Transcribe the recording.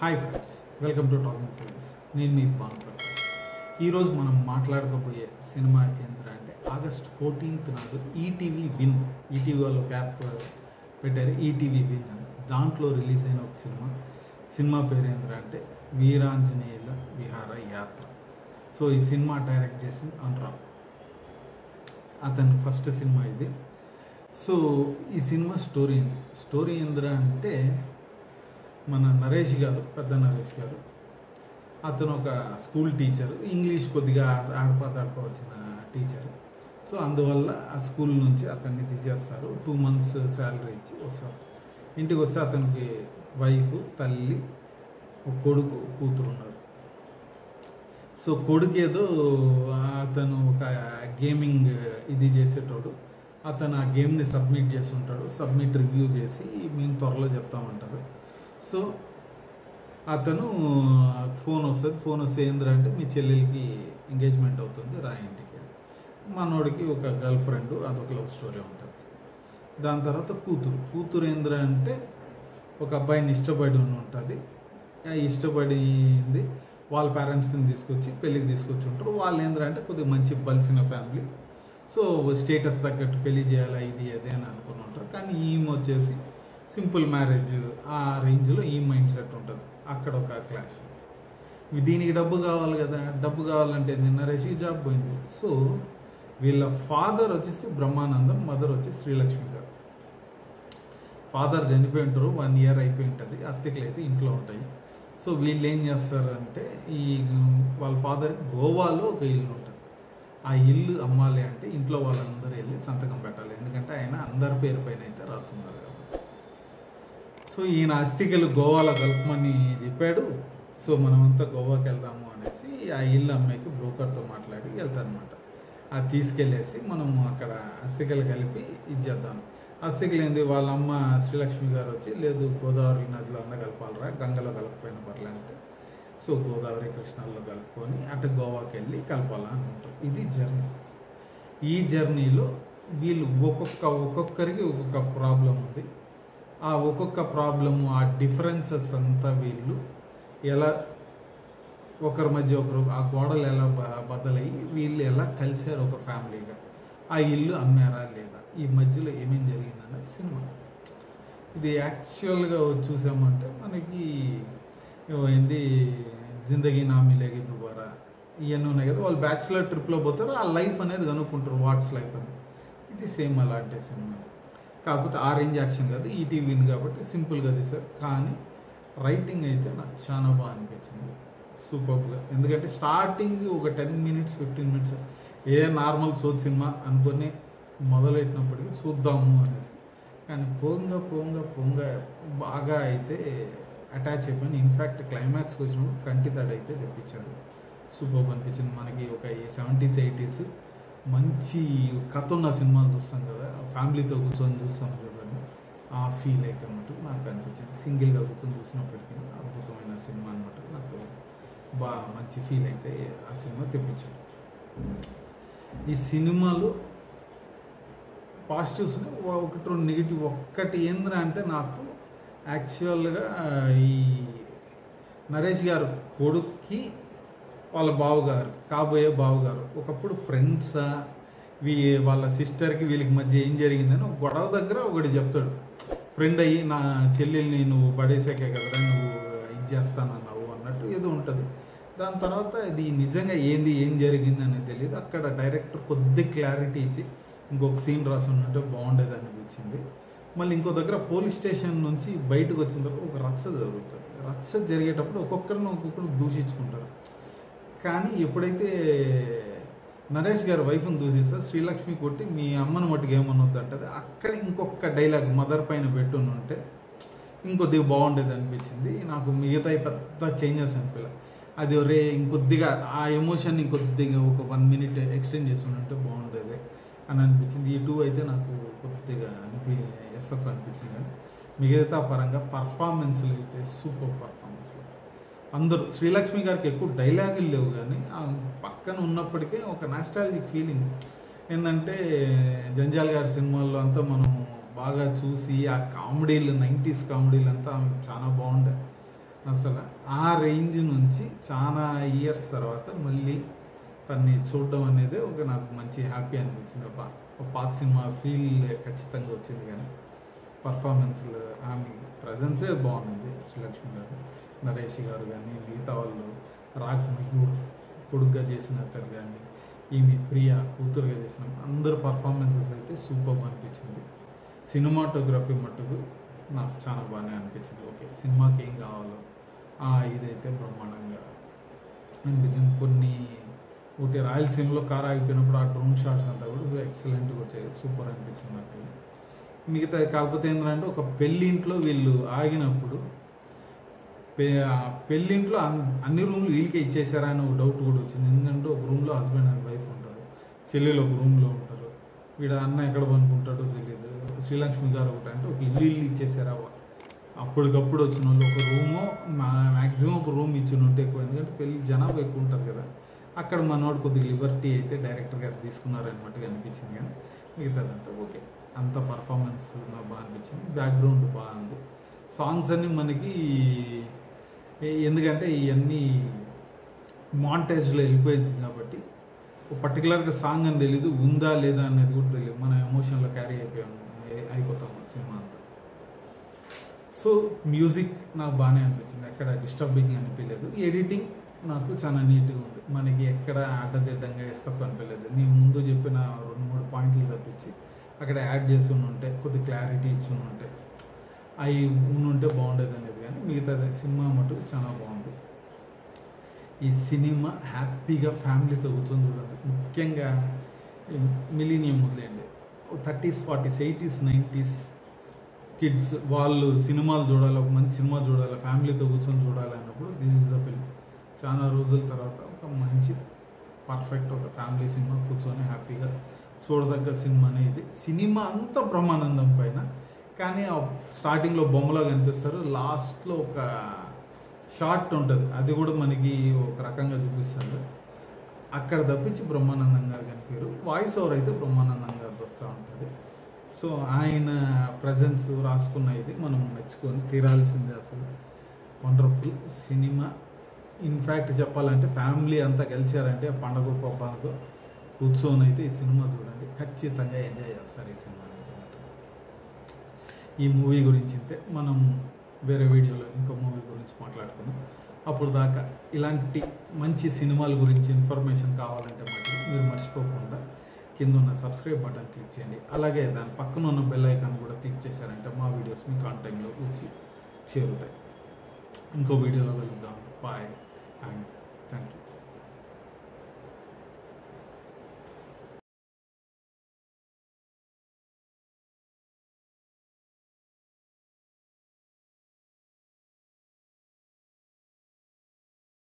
Hi friends, welcome to talking films. నేను మీ భానుప్రకాష్. ఈరోజు మనం మాట్లాడుకోబోయే సినిమా ఏంటంటే ఆగస్ట్ 14th నాడు ఈటీవీ విన్, ఈటీవీ వాళ్ళు యాప్ పెట్టారు ఈటీవీ విన్ అని. దాంట్లో రిలీజ్ అయిన ఒక సినిమా పేరు ఏంటంటే వీరాంజనేయుల విహార యాత్ర. సో ఈ సినిమా డైరెక్ట్ చేసింది అనురాగ్, అతని ఫస్ట్ సినిమా ఇది. సో ఈ సినిమా స్టోరీ ఏంటంటే మన నరేష్ గారు, పెద్ద నరేష్ గారు, అతను ఒక స్కూల్ టీచర్, ఇంగ్లీష్ కొద్దిగా ఆడిపోతాడుకోవచ్చిన టీచర్. సో అందువల్ల ఆ స్కూల్ నుంచి అతన్ని తీసేస్తారు. 2 months శాలరీ ఇచ్చి వస్తారు. ఇంటికి వస్తే అతనికి వైఫ్, తల్లి, ఒక కొడుకు, కూతురు ఉన్నారు. సో కొడుకు ఏదో అతను ఒక గేమింగ్ ఇది చేసేటోడు. అతను ఆ గేమ్ని సబ్మిట్ చేసి ఉంటాడు. సబ్మిట్ రివ్యూ చేసి మేము త్వరలో చెప్తామంటారు. సో అతను ఫోన్ వస్తే ఏంటంటే మీ చెల్లెలకి ఎంగేజ్మెంట్ అవుతుంది, రా ఇంటికి. మనోడికి ఒక గర్ల్ ఫ్రెండ్, అదొక లవ్ స్టోరీ ఉంటుంది. దాని తర్వాత కూతురు ఏంటంటే ఒక అబ్బాయిని ఇష్టపడి ఉంటుంది. ఇష్టపడింది వాళ్ళ పేరెంట్స్ని తీసుకొచ్చి పెళ్ళికి తీసుకొచ్చి ఉంటారు. వాళ్ళు ఏంటంటే కొద్దిగా మంచి బలిసిన ఫ్యామిలీ. సో స్టేటస్ తగ్గట్టు పెళ్లి చేయాలా ఇది అదే అని అనుకుని ఉంటారు. కానీ ఈమె వచ్చేసి సింపుల్ మ్యారేజ్ ఆ రేంజ్లో ఈ మైండ్ సెట్ ఉంటుంది. అక్కడ ఒక క్లాష్. దీనికి డబ్బు కావాలి కదా, డబ్బు కావాలంటే నరేష్కి జాబ్ పోయింది. సో వీళ్ళ ఫాదర్ వచ్చేసి బ్రహ్మానందం, మదర్ వచ్చి శ్రీలక్ష్మి గారు. ఫాదర్ చనిపోయి ఉంటారు, 1 year అయిపోయి ఉంటుంది. అస్థికలు అయితే ఇంట్లో ఉంటాయి. సో వీళ్ళు ఏం చేస్తారంటే వాళ్ళ ఫాదర్ గోవాలో ఒక ఇల్లు ఉంటుంది. ఆ ఇల్లు అమ్మాలి అంటే ఇంట్లో వాళ్ళందరూ వెళ్ళి సంతకం పెట్టాలి. ఎందుకంటే ఆయన అందరి పేరు పైన అయితే రాస్తున్నారు కాబట్టి. సో ఈయన అస్థికలు గోవాలో కలుపుమని చెప్పాడు. సో మనమంతా గోవాకి వెళ్దాము అనేసి ఆ ఇల్లు అమ్మాయికి బ్రోకర్తో మాట్లాడి వెళ్తారనమాట. అది తీసుకెళ్ళేసి మనము అక్కడ అస్థికలు కలిపి ఇచ్చేద్దాం. అస్థికలు ఏంది, వాళ్ళ అమ్మ శ్రీలక్ష్మి గారు వచ్చి లేదు గోదావరి నదిలో అన్న కలపాలరా, గంగలో కలపకపోయిన పర్లేదంటే సో గోదావరి కృష్ణాల్లో కలుపుకొని అటు గోవాకి వెళ్ళి కలపాలనుకుంటారు. ఇది జర్నీ. ఈ జర్నీలో వీళ్ళు ఒక్కొక్కరికి ఒక్కొక్క ప్రాబ్లం ఉంది. ఆ ఒక్కొక్క ప్రాబ్లము, ఆ డిఫరెన్సెస్ అంతా వీళ్ళు ఎలా ఒకరి మధ్య ఒకరు, ఆ గోడలు ఎలా బద్దలయ్యి వీళ్ళు ఎలా కలిశారు ఒక ఫ్యామిలీగా, ఆ ఇల్లు అమ్మారా లేదా, ఈ మధ్యలో ఏమేం జరిగిందన్నది సినిమా. ఇది యాక్చువల్గా చూసామంటే మనకి ఏంది జిందగీ నా మిలేగి దుబారా ఇవన్నీ ఉన్నాయి కదా. వాళ్ళు బ్యాచులర్ ట్రిప్లో పోతారు, ఆ లైఫ్ అనేది కనుక్కుంటారు, వాట్స్ లైఫ్ అని. ఇది సేమ్ అలాంటి సినిమా, కాకపోతే ఆ రేంజ్ యాక్షన్ కాదు, ఈటీవీ విన్ కాబట్టి సింపుల్గా తీశారు. కానీ రైటింగ్ అయితే నాకు చాలా బాగా అనిపించింది, సూపర్గా. ఎందుకంటే స్టార్టింగ్ ఒక 10 minutes 15 minutes ఏ నార్మల్ సోత్ సినిమా అనుకొని మొదలెట్టినప్పటికీ చూద్దాము అనేసి, కానీ పోంగా బాగా అయితే అటాచ్ అయిపోయింది. ఇన్ఫ్యాక్ట్ క్లైమాక్స్కి వచ్చినప్పుడు కంటి తడైతే తెప్పించాడు. సూపర్ అనిపించింది. మనకి ఒక 70s 80s మంచి కథ ఉన్న సినిమా చూస్తాం కదా, ఫ్యామిలీతో కూర్చొని చూస్తాం చూడండి, ఆ ఫీల్ అయితే మటుకు నాకు అనిపించింది. సింగిల్గా కూర్చొని చూసినప్పటికీ అద్భుతమైన సినిమా అనమాట. నాకు బాగా మంచి ఫీల్ అయితే ఆ సినిమా తెప్పించాడు. ఈ సినిమాలో పాజిటివ్స్ 1-2 నెగిటివ్. ఒక్కటి ఏంద్రా అంటే నాకు యాక్చువల్గా ఈ నరేష్ గారు కొడుక్కి వాళ్ళ బావగారు, కాబోయే బావగారు ఒకప్పుడు ఫ్రెండ్సా, వాళ్ళ సిస్టర్కి వీళ్ళకి మధ్య ఏం జరిగిందని ఒక గొడవ దగ్గర ఒకటి చెప్తాడు. ఫ్రెండ్ అయ్యి నా చెల్లెల్ని నువ్వు పడేసాకే కదరా నువ్వు ఇది చేస్తానన్నావు అన్నట్టు ఏదో ఉంటుంది. దాని తర్వాత ఇది నిజంగా ఏం జరిగింది అనేది తెలియదు. అక్కడ డైరెక్టర్ కొద్ది క్లారిటీ ఇచ్చి ఇంకొక సీన్ రాసి ఉన్నట్టు బాగుండేది అనిపించింది. మళ్ళీ ఇంకో దగ్గర పోలీస్ స్టేషన్ నుంచి బయటకు వచ్చిన తర్వాత ఒక రచ్చ జరుగుతుంది. రచ్చ జరిగేటప్పుడు ఒక్కొక్కరు దూషించుకుంటారు. కానీ ఎప్పుడైతే నరేష్ గారు వైఫ్ని దూషిస్తారు, శ్రీలక్ష్మి కొట్టి మీ అమ్మను మట్టుకు ఏమనొద్దు అంటది. అక్కడ ఇంకొక డైలాగ్ మదర్ పైన పెట్టుని ఉంటే ఇంకొద్దిగా బాగుండేది అనిపించింది నాకు. మిగతా పెద్ద చేంజెస్ అనిపించలే. అది ఇంకొద్దిగా ఆ ఎమోషన్ ఇంకొద్దిగా ఒక 1 minute ఎక్స్టెండ్ చేస్తుంటే బాగుండేది అని అనిపించింది. ఈ 2 అయితే నాకు కొద్దిగా ఎస్ఎఫ్ అనిపించింది. కానీ మిగతా పరంగా పర్ఫార్మెన్స్లు అయితే సూపర్ పర్ఫార్మెన్స్లు. అందరూ శ్రీలక్ష్మి గారికి ఎక్కువ డైలాగులు లేవు, కానీ పక్కన ఉన్నప్పటికే ఒక నాస్టాలజిక్ ఫీలింగ్ ఏంటంటే జంజాల్ గారి సినిమాల్లో అంతా మనం బాగా చూసి ఆ కామెడీలు 90s కామెడీలు అంతా చాలా బాగుండే. అసలు ఆ రేంజ్ నుంచి చాలా ఇయర్స్ తర్వాత మళ్ళీ తన్ని చూడడం అనేది నాకు మంచి హ్యాపీ అనిపించింది. ఒక పాత సినిమా ఫీల్ ఖచ్చితంగా వచ్చింది. కానీ పర్ఫార్మెన్స్లు ఆమె ప్రజెన్సే బాగుంది. శ్రీలక్ష్మి గారు, నరేష్ గారు కానీ, మిగతా వాళ్ళు, రాగ్ మయూర్ కొడుగ్గా చేసిన అతను కానీ, ఈమె ప్రియా కూతురుగా చేసిన అందరు పర్ఫార్మెన్సెస్ అయితే సూపర్ అనిపించింది. సినిమాటోగ్రఫీ మట్టుకు నాకు చాలా బాగానే అనిపించింది. ఓకే, సినిమాకి ఏం కావాలో ఇదైతే బ్రహ్మాండంగా అనిపించింది. కొన్ని ఒకటి రాయలసీమలో కార్ ఆగిపోయినప్పుడు ఆ డ్రోన్ షాట్స్ అంతా కూడా ఎక్సలెంట్గా వచ్చాయి, సూపర్ అనిపించింది నాకు. మిగతా కాకపోతే ఏంటంటే ఒక పెళ్ళింట్లో వీళ్ళు ఆగినప్పుడు పెళ్ళింట్లో అన్ని రూమ్లు వీళ్ళకే ఇచ్చేసారా అని ఒక డౌట్ కూడా వచ్చింది. ఎందుకంటే ఒక రూమ్లో హస్బెండ్ అండ్ వైఫ్ ఉంటారు, చెల్లెలు ఒక రూమ్లో ఉంటారు, వీడ అన్న ఎక్కడ పనుకుంటాడో తెలియదు. శ్రీలక్ష్మి గారు ఒకటి అంటే ఒక ఇల్లు ఇచ్చేసారా, అప్పటికప్పుడు వచ్చిన వాళ్ళు ఒక రూము మ్యాక్సిమం ఒక రూమ్ ఇచ్చిన ఉంటే ఎక్కువ. ఎందుకంటే పెళ్ళి జనాభా ఎక్కువ ఉంటారు కదా, అక్కడ మనోడు కొద్దిగా లిబర్టీ అయితే డైరెక్టర్ గారు తీసుకున్నారన్నట్టుగా అనిపించింది. కానీ మిగతాదంతా ఓకే, అంత పర్ఫార్మెన్స్ నాకు బాగా అనిపించింది. బ్యాక్గ్రౌండ్ బాగుంది. సాంగ్స్ అన్నీ మనకి ఎందుకంటే ఇవన్నీ మాంటేజ్లో వెళ్ళిపోయింది కాబట్టి పర్టికులర్గా సాంగ్ అని తెలీదు, ఉందా లేదా అనేది కూడా తెలియదు. మనం ఎమోషన్లో క్యారీ అయిపోతాం సినిమా అంతా. సో మ్యూజిక్ నాకు బాగానే అనిపించింది, ఎక్కడ డిస్టర్బింగ్ అనిపించలేదు. ఎడిటింగ్ నాకు చాలా నీట్గా ఉంది, మనకి ఎక్కడ అడ్డదిడ్డంగా ఇస్తకు అనిపించలేదు. నేను ముందు చెప్పిన 2-3 పాయింట్లు తప్పించి అక్కడ యాడ్ చేసి ఉంటే కొద్ది క్లారిటీ ఇచ్చి ఉంటే అవి ఉంటే బాగుండేది అనేది. కానీ మిగతా సినిమా మటుకు చాలా బాగుంది. ఈ సినిమా హ్యాపీగా ఫ్యామిలీతో కూర్చొని చూడాలి. ముఖ్యంగా మిలీనియం మొదలైంది 30s, 40s, 80s, 90s kids వాళ్ళు సినిమాలు చూడాలి, ఒక మంచి సినిమా చూడాలి, ఫ్యామిలీతో కూర్చొని చూడాలి అన్నప్పుడు దిస్ ఈజ్ ద ఫిల్మ్. చాలా రోజుల తర్వాత ఒక మంచి పర్ఫెక్ట్ ఒక ఫ్యామిలీ సినిమా కూర్చొని హ్యాపీగా చూడదగ్గ సినిమానే ఇది. సినిమా అంతా బ్రహ్మానందం పైన, కానీ స్టార్టింగ్లో బొమ్మలో కనిపిస్తారు, లాస్ట్లో ఒక షార్ట్ ఉంటుంది, అది కూడా మనకి ఒక రకంగా చూపిస్తారు. అక్కడ తప్పించి బ్రహ్మానందం గారు కనిపారు. వాయిస్ ఓవర్ అయితే బ్రహ్మానందం గారితో వస్తూ ఉంటుంది. సో ఆయన ప్రజెన్స్ రాసుకున్న ఇది మనం మెచ్చుకొని తీరాల్సిందే. అసలు వండర్ఫుల్ సినిమా. ఇన్ఫ్యాక్ట్ చెప్పాలంటే ఫ్యామిలీ అంతా కలిసారంటే పండగ పబ్బానికి కూర్చొని అయితే ఈ సినిమా చూడండి, ఖచ్చితంగా ఎంజాయ్ చేస్తారు ఈ సినిమా. ఈ మూవీ గురించి అయితే మనం వేరే వీడియోలో ఇంకో మూవీ గురించి మాట్లాడుకుందాం. అప్పుడు దాకా ఇలాంటి మంచి సినిమాల గురించి ఇన్ఫర్మేషన్ కావాలంటే మాత్రం మీరు మర్చిపోకుండా కింద ఉన్న సబ్స్క్రైబ్ బటన్ క్లిక్ చేయండి. అలాగే దాని పక్కన ఉన్న బెల్ ఐకాన్ కూడా క్లిక్ చేశారంటే మా వీడియోస్ మీకు ఆన్ టైంలో వచ్చి చేరుతాయి. ఇంకో వీడియోలో వెళ్దాం. Bye and thank you.